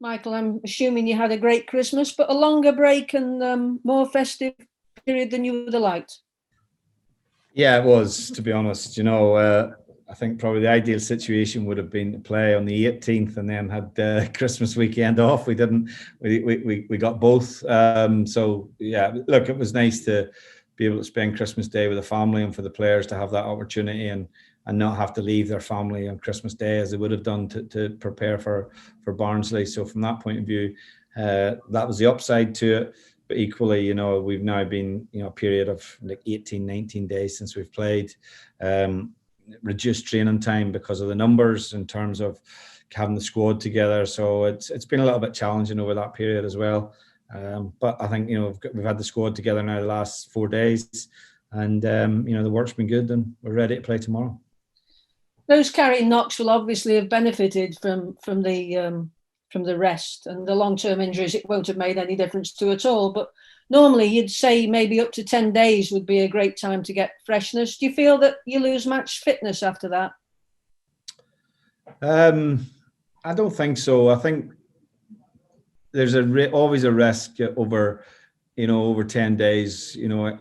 Michael, I'm assuming you had a great Christmas, but a longer break and more festive period than you would have liked. Yeah, it was, to be honest. I think probably the ideal situation would have been to play on the 18th and then had Christmas weekend off. We didn't. We got both. So yeah, look, it was nice to be able to spend Christmas Day with the family and for the players to have that opportunity and not have to leave their family on Christmas Day as they would have done to prepare for Barnsley. So from that point of view, that was the upside to it. But equally, we've now been, a period of like 18, 19 days since we've played. Reduced training time because of the numbers in terms of having the squad together. So it's been a little bit challenging over that period as well. But I think, we've had the squad together now the last 4 days and, the work's been good and we're ready to play tomorrow. Those carrying knocks will obviously have benefited from the rest, and the long-term injuries it won't have made any difference to at all. But normally you'd say maybe up to 10 days would be a great time to get freshness. Do you feel that you lose match fitness after that? I don't think so. I think there's always a risk over 10 days,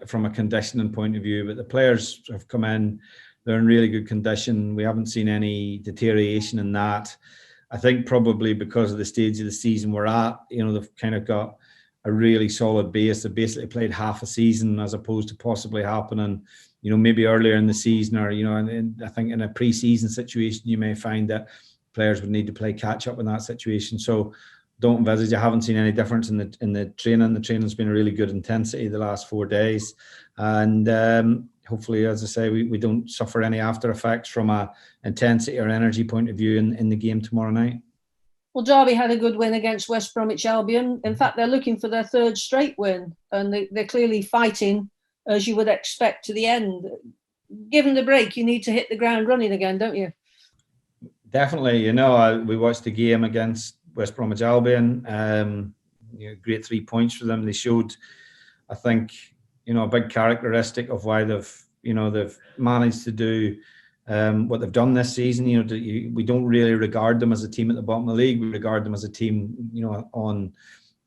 from a conditioning point of view. But the players have come in, they're in really good condition. We haven't seen any deterioration in that. I think probably because of the stage of the season we're at, they've kind of got a really solid base. They basically played half a season as opposed to possibly happening, maybe earlier in the season or, and I think in a pre-season situation, you may find that players would need to play catch up in that situation. So don't envisage. I haven't seen any difference in the training. The training's been a really good intensity the last 4 days, and hopefully, as I say, we don't suffer any after effects from a intensity or energy point of view in the game tomorrow night. Well, Derby had a good win against West Bromwich Albion. In fact, they're looking for their third straight win, and they're clearly fighting, as you would expect, to the end. Given the break, you need to hit the ground running again, don't you? Definitely. We watched the game against West Bromwich Albion. Great 3 points for them. They showed, I think, a big characteristic of why they've managed to do what they've done this season. We don't really regard them as a team at the bottom of the league. We regard them as a team, on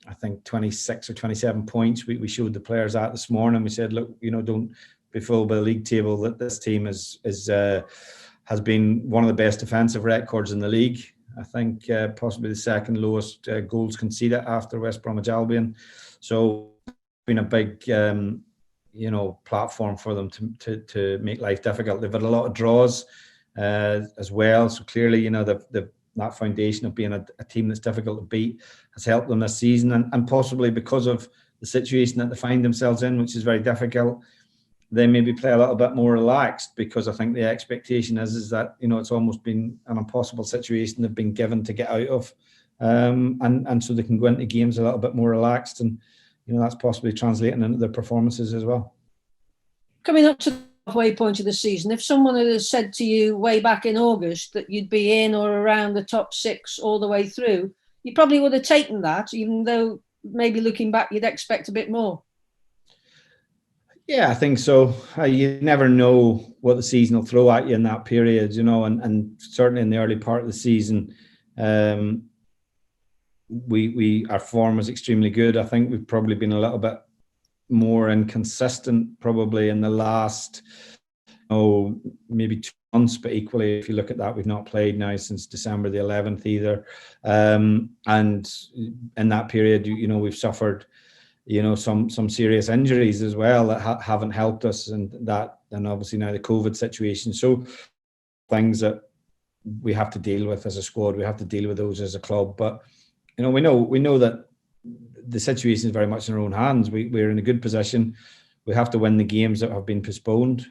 I think 26 or 27 points. We showed the players that this morning. We said, look, don't be fooled by the league table. That this team has been one of the best defensive records in the league. I think possibly the second lowest goals conceded after West Bromwich Albion. So it's been a big platform for them to make life difficult. They've had a lot of draws as well. So clearly, that foundation of being a team that's difficult to beat has helped them this season, and possibly because of the situation that they find themselves in, which is very difficult, they maybe play a little bit more relaxed, because I think the expectation is that it's almost been an impossible situation they've been given to get out of, and so they can go into games a little bit more relaxed, and that's possibly translating into their performances as well. Coming up to the halfway point of the season, if someone had said to you way back in August that you'd be in or around the top 6 all the way through, you probably would have taken that, even though maybe looking back you'd expect a bit more. Yeah, I think so. You never know what the season will throw at you in that period, and certainly in the early part of the season, our form was extremely good. I think we've probably been a little bit more inconsistent probably in the last maybe 2 months, but equally, if you look at that, we've not played now since December the 11th either, and in that period, we've suffered some serious injuries as well that haven't helped us, and obviously now the COVID situation. So things that we have to deal with as a squad, we have to deal with those as a club, but we know that the situation is very much in our own hands. We're in a good position. We have to win the games that have been postponed.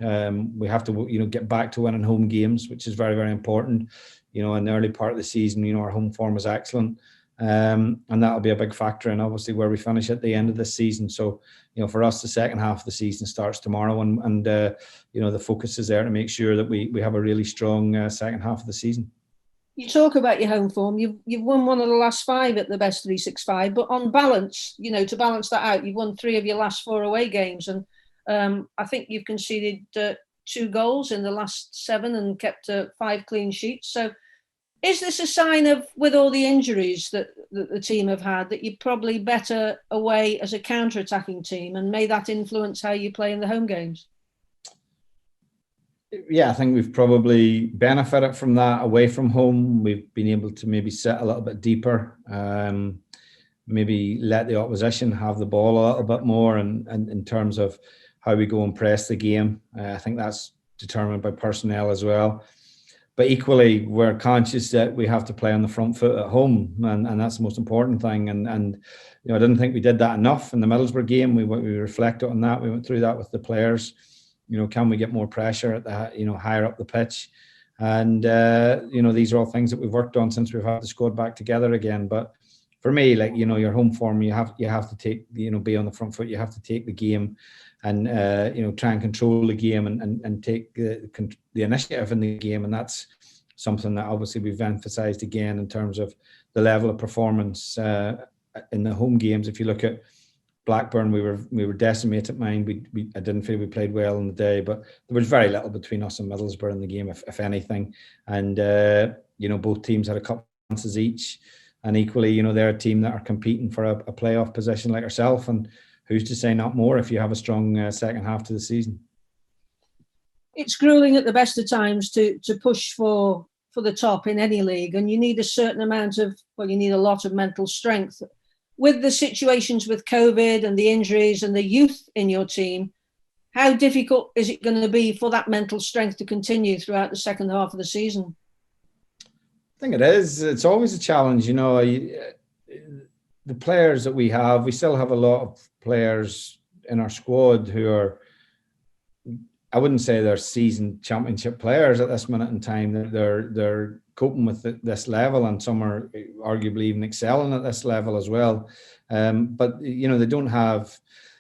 We have to get back to winning home games, which is very, very important. In the early part of the season, our home form was excellent, and that'll be a big factor in obviously where we finish at the end of this season. So for us, the second half of the season starts tomorrow, and the focus is there to make sure that we have a really strong second half of the season. You talk about your home form. You've won one of the last 5 at the Best 365, but on balance, to balance that out, you've won 3 of your last 4 away games, and I think you've conceded 2 goals in the last 7 and kept 5 clean sheets. So Is this a sign of, with all the injuries that the team have had, that you're probably better away as a counter-attacking team, and may that influence how you play in the home games? Yeah, I think we've probably benefited from that away from home. We've been able to maybe sit a little bit deeper, maybe let the opposition have the ball a little bit more, and in terms of how we go and press the game. I think that's determined by personnel as well. But equally, we're conscious that we have to play on the front foot at home, and that's the most important thing. And you know, I didn't think we did that enough in the Middlesbrough game. We reflected on that. We went through that with the players. You know, can we get more pressure at the higher up the pitch? And you know, these are all things that we've worked on since we've had the squad back together again. But for me, like, you know, your home form, you have to take, you know, be on the front foot. You have to take the game, and you know, try and control the game, and take the initiative in the game. And that's something that obviously we've emphasised again in terms of the level of performance in the home games. If you look at Blackburn, we were decimated. I didn't feel we played well on the day, but there was very little between us and Middlesbrough in the game, if anything. And you know, both teams had a couple of chances each, and equally, you know, they're a team that are competing for a playoff position like ourselves. And who's to say not more if you have a strong second half to the season? It's grueling at the best of times to push for the top in any league, and you need a certain amount of, well, you need a lot of mental strength. With the situations with COVID and the injuries and the youth in your team, how difficult is it going to be for that mental strength to continue throughout the second half of the season? I think it is. It's always a challenge, you know. The players that we have, we still have a lot of players in our squad who are, I wouldn't say they're seasoned championship players at this minute in time. They're coping with this level, and some are arguably even excelling at this level as well. But you know, they don't have,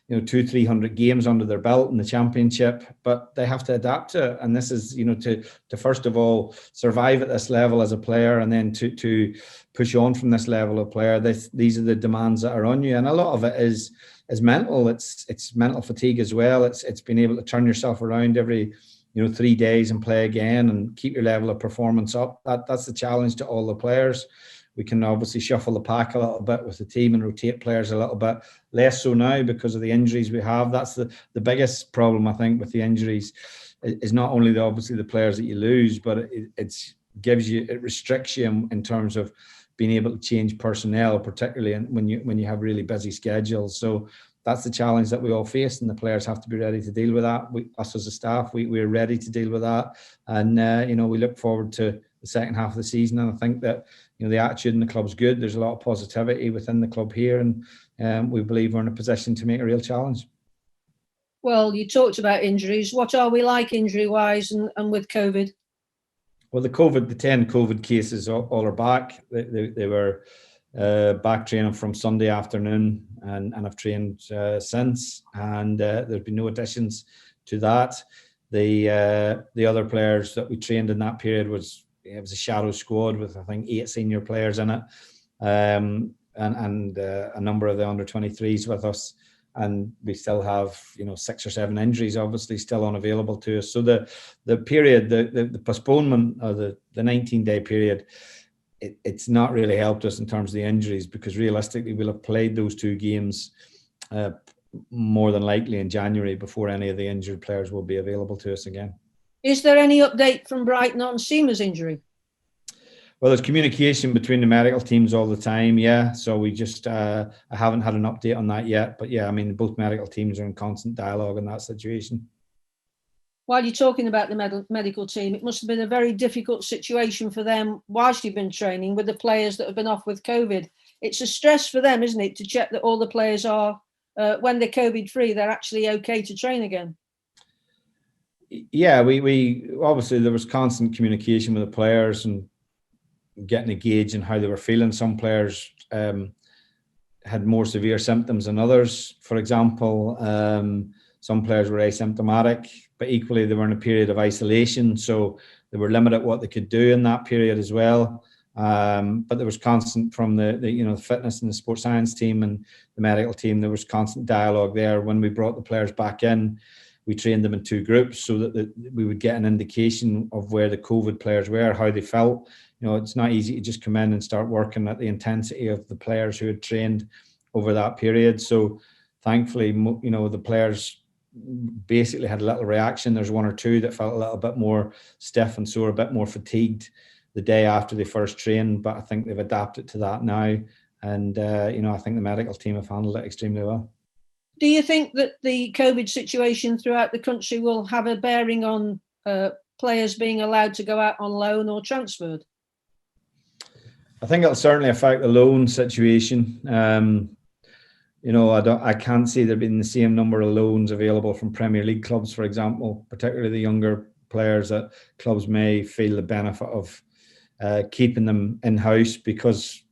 you know, 200-300 games under their belt in the championship, but they have to adapt to it. And this is, you know, to first of all survive at this level as a player, and then to push on from this level of player. These are the demands that are on you, and a lot of it is mental. It's mental fatigue as well. It's being able to turn yourself around every, you know, 3 days and play again and keep your level of performance up. That's the challenge to all the players. We can obviously shuffle the pack a little bit with the team and rotate players a little bit, less so now because of the injuries we have. That's the biggest problem, I think, with the injuries, is not only obviously the players that you lose, but it restricts you in terms of being able to change personnel, particularly when you have really busy schedules. So that's the challenge that we all face, and the players have to be ready to deal with that. Us as a staff, we're ready to deal with that, and you know, we look forward to the second half of the season. And I think that, you know, the attitude in the club's good. There's a lot of positivity within the club here, and we believe we're in a position to make a real challenge. Well, you talked about injuries. What are we like injury-wise and with COVID? Well, the 10 COVID cases all are back. They were back training from Sunday afternoon, and I've trained since, and there's been no additions to that. The other players that we trained in that period was a shadow squad with, I think, 8 senior players in it, and a number of the under-23s with us. And we still have, you know, 6 or 7 injuries obviously still unavailable to us. So the period, the postponement of the 19-day period, it's not really helped us in terms of the injuries, because realistically we'll have played those 2 games more than likely in January before any of the injured players will be available to us again. Is there any update from Brighton on Seema's injury? Well, there's communication between the medical teams all the time, yeah. So we just, I haven't had an update on that yet. But yeah, I mean, both medical teams are in constant dialogue in that situation. While you're talking about the medical team, it must have been a very difficult situation for them whilst you've been training with the players that have been off with COVID. It's a stress for them, isn't it, to check that all the players are, when they're COVID-free, they're actually okay to train again? Yeah, we obviously there was constant communication with the players and getting a gauge on how they were feeling. Some players had more severe symptoms than others. For example, some players were asymptomatic, but equally they were in a period of isolation, so they were limited what they could do in that period as well. But there was constant from the fitness and the sports science team and the medical team. There was constant dialogue there when we brought the players back in. we trained them in 2 groups so that we would get an indication of where the COVID players were, how they felt. It's not easy to just come in and start working at the intensity of the players who had trained over that period. So thankfully, the players basically had a little reaction. There's 1 or 2 that felt a little bit more stiff and sore, a bit more fatigued the day after they first trained, but I think they've adapted to that now. And, I think the medical team have handled it extremely well. Do you think that the COVID situation throughout the country will have a bearing on players being allowed to go out on loan or transferred? I think it'll certainly affect the loan situation. I can't see there being the same number of loans available from Premier League clubs, for example, particularly the younger players that clubs may feel the benefit of keeping them in-house, because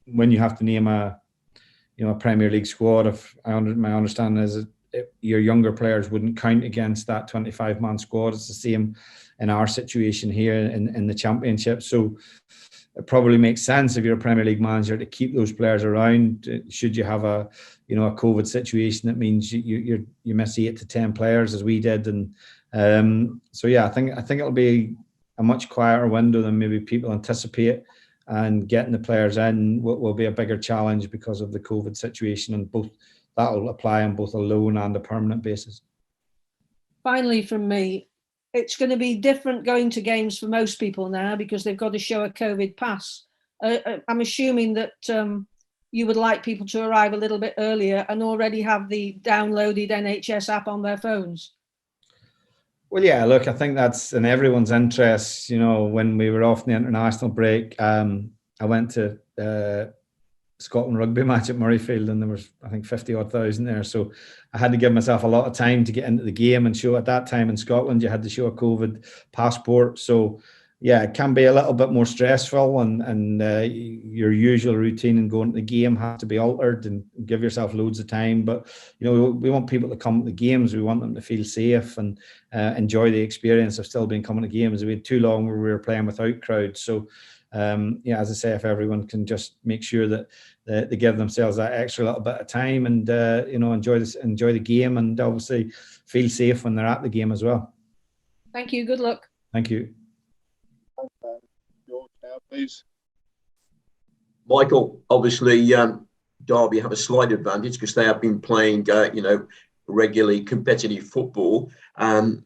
when you have to name a Premier League squad, my understanding is that your younger players wouldn't count against that 25-man squad. It's the same in our situation here in the Championship. So it probably makes sense if you're a Premier League manager to keep those players around. Should you have a COVID situation that means you miss 8 to 10 players, as we did, and I think it'll be a much quieter window than maybe people anticipate, and getting the players in will be a bigger challenge because of the COVID situation, and both that will apply on both a loan and a permanent basis. Finally, from me, it's going to be different going to games for most people now because they've got to show a COVID pass. I'm assuming that you would like people to arrive a little bit earlier and already have the downloaded NHS app on their phones. Well, yeah, look, I think that's in everyone's interest. When we were off the international break, I went to Scotland rugby match at Murrayfield, and there was, I think, 50-odd thousand there. So I had to give myself a lot of time to get into the game and show. At that time in Scotland, you had to show a COVID passport. So yeah, it can be a little bit more stressful, and your usual routine and going to the game has to be altered, and give yourself loads of time. But we want people to come to the games. We want them to feel safe and enjoy the experience of still being coming to games. We had too long where we were playing without crowds. So as I say, if everyone can just make sure that they give themselves that extra little bit of time and enjoy the game, and obviously feel safe when they're at the game as well. Thank you. Good luck. Thank you. George, now, please. Michael, obviously Derby have a slight advantage because they have been playing regularly competitive football.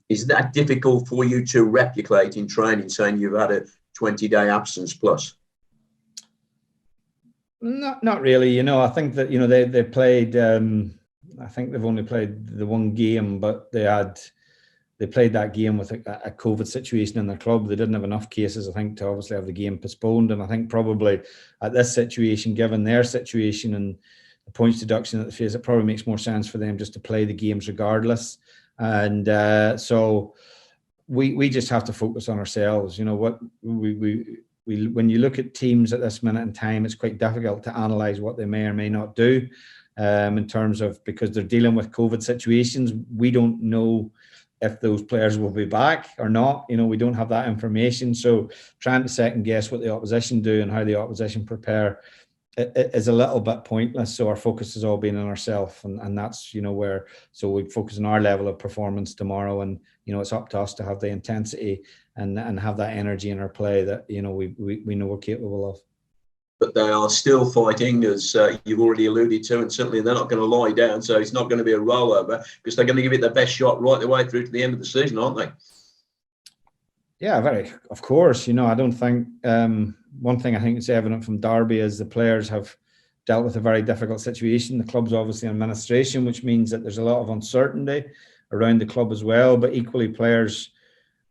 Is that difficult for you to replicate in training, saying you've had a 20-day absence plus? Not really. I think that they played. I think they've only played the 1 game, but they played that game with a COVID situation in their club. They didn't have enough cases, I think, to obviously have the game postponed. And I think probably at this situation, given their situation and the points deduction that they face, it probably makes more sense for them just to play the games regardless. And so we just have to focus on ourselves. What when you look at teams at this minute in time, it's quite difficult to analyse what they may or may not do in terms of, because they're dealing with COVID situations. We don't know if those players will be back or not. We don't have that information. So trying to second guess what the opposition do and how the opposition prepare is a little bit pointless. So our focus has all been on ourselves, and that's where. So we focus on our level of performance tomorrow, and it's up to us to have the intensity and have that energy in our play that we know we're capable of. But they are still fighting, as you've already alluded to, and certainly they're not going to lie down. So it's not going to be a rollover, because they're going to give it their best shot right the way through to the end of the season, aren't they? Yeah, of course. I don't think one thing I think is evident from Derby is the players have dealt with a very difficult situation. The club's obviously in administration, which means that there's a lot of uncertainty around the club as well. But equally, players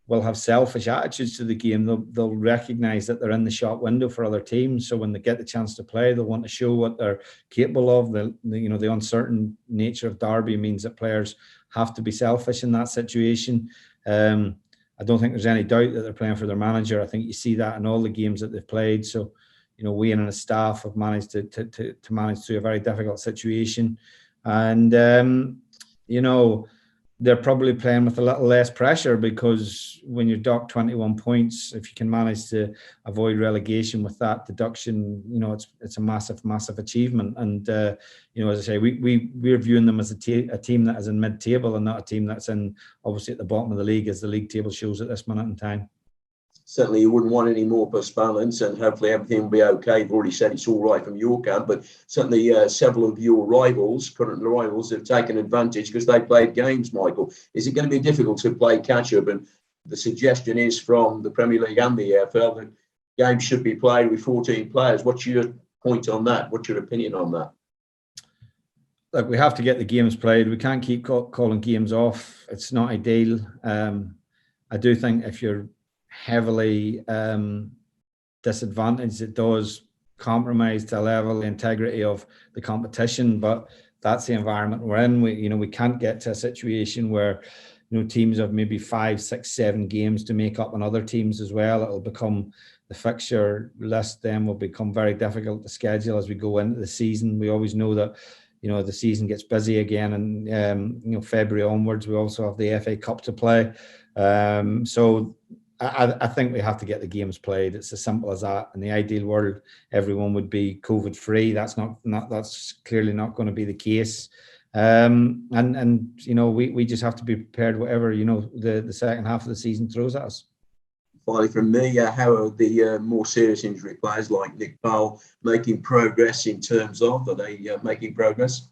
will have selfish attitudes to the game. They'll recognise that they're in the shop window for other teams. So when they get the chance to play, they'll want to show what they're capable of. The uncertain nature of Derby means that players have to be selfish in that situation. I don't think there's any doubt that they're playing for their manager. I think you see that in all the games that they've played. So, we and the staff have managed to manage through a very difficult situation. And, they're probably playing with a little less pressure, because when you're docked 21 points, if you can manage to avoid relegation with that deduction, it's a massive achievement. And as I say, we're viewing them as a team that is in mid-table, and not a team that's in obviously at the bottom of the league, as the league table shows at this minute in time. Certainly you wouldn't want any more postponements, and hopefully everything will be okay. You've already said it's all right from your camp, but certainly several of your current rivals, have taken advantage because they played games, Michael. Is it going to be difficult to play catch-up? And the suggestion is from the Premier League and the EFL that games should be played with 14 players. What's your point on that? What's your opinion on that? Look, we have to get the games played. We can't keep calling games off. It's not ideal. I do think if you're heavily disadvantaged, it does compromise to a level the integrity of the competition, but that's the environment we're in. We can't get to a situation where teams have maybe 5, 6, 7 games to make up on other teams as well. It'll become, the fixture list then will become very difficult to schedule as we go into the season. We always know that the season gets busy again, and February onwards we also have the FA Cup to play. So I think we have to get the games played. It's as simple as that. In the ideal world, everyone would be COVID free. That's that's clearly not going to be the case. And we just have to be prepared whatever the second half of the season throws at us. Finally, from me, how are the more serious injury players like Nick Powell making progress in terms of, are they making progress?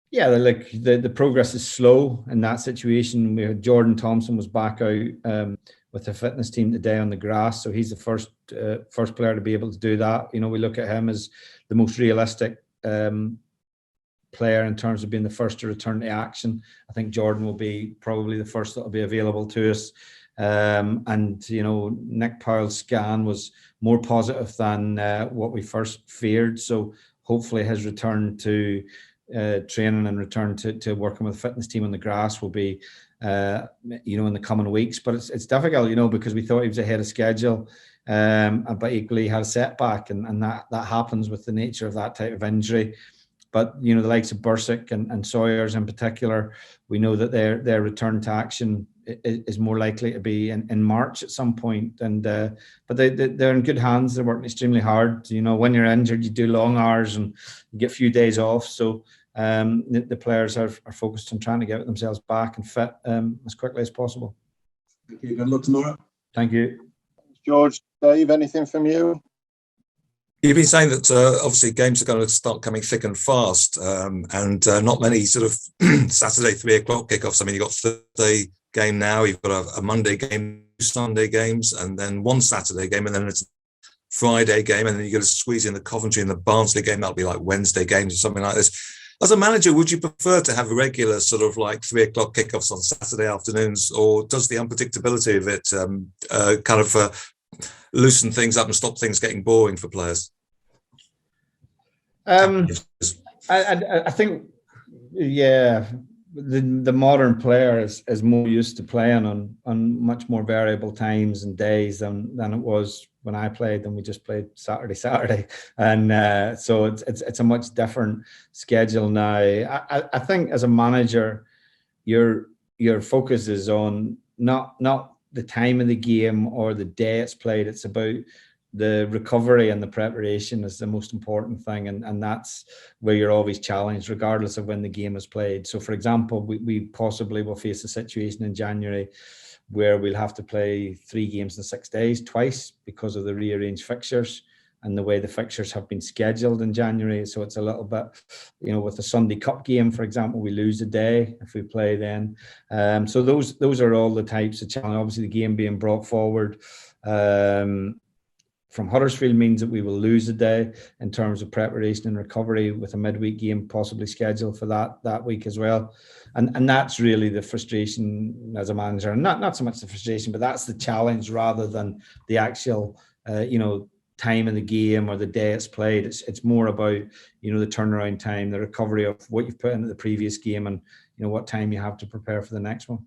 Yeah, the progress is slow in that situation. We had Jordan Thompson was back out with the fitness team today on the grass, so he's the first player to be able to do that. We look at him as the most realistic player in terms of being the first to return to action. I think Jordan will be probably the first that will be available to us. And Nick Powell's scan was more positive than what we first feared. So hopefully his return to training and return to working with the fitness team on the grass will be in the coming weeks. But it's difficult, because we thought he was ahead of schedule, but equally he had a setback, and that happens with the nature of that type of injury. But the likes of Bursick and Sawyers in particular, we know that their return to action is more likely to be in March at some point. And but they're in good hands. They're working extremely hard. When you're injured, you do long hours and you get a few days off. So the players are focused on trying to get themselves back and fit as quickly as possible. Thank you. Good luck tomorrow. Thank you. George, Dave, anything from you? You've been saying that obviously games are going to start coming thick and fast, and not many sort of Saturday 3:00 kickoffs. I mean, you've got Thursday game now, you've got a Monday game, 2 Sunday games, and then 1 Saturday game, and then it's a Friday game, and then you're going to squeeze in the Coventry and the Barnsley game. That'll be like Wednesday games or something like this. As a manager, would you prefer to have a regular sort of like 3:00 kickoffs on Saturday afternoons, or does the unpredictability of it kind of loosen things up and stop things getting boring for players? I think, yeah, the modern player is more used to playing on much more variable times and days than it was when I played, and we just played Saturday, and so it's a much different schedule now. I think as a manager, your focus is on not the time of the game or the day it's played. It's about the recovery and the preparation is the most important thing, and that's where you're always challenged regardless of when the game is played. So for example, we possibly will face a situation in January where we'll have to play 3 games in 6 days twice because of the rearranged fixtures and the way the fixtures have been scheduled in January. So it's a little bit, with the Sunday Cup game, for example, we lose a day if we play then. So those are all the types of challenge. Obviously, the game being brought forward from Huddersfield means that we will lose a day in terms of preparation and recovery, with a midweek game possibly scheduled for that week as well. And that's really the frustration as a manager, and not so much the frustration, but that's the challenge rather than the actual, time of the game or the day it's played. It's more about, the turnaround time, the recovery of what you've put into the previous game, and, what time you have to prepare for the next one.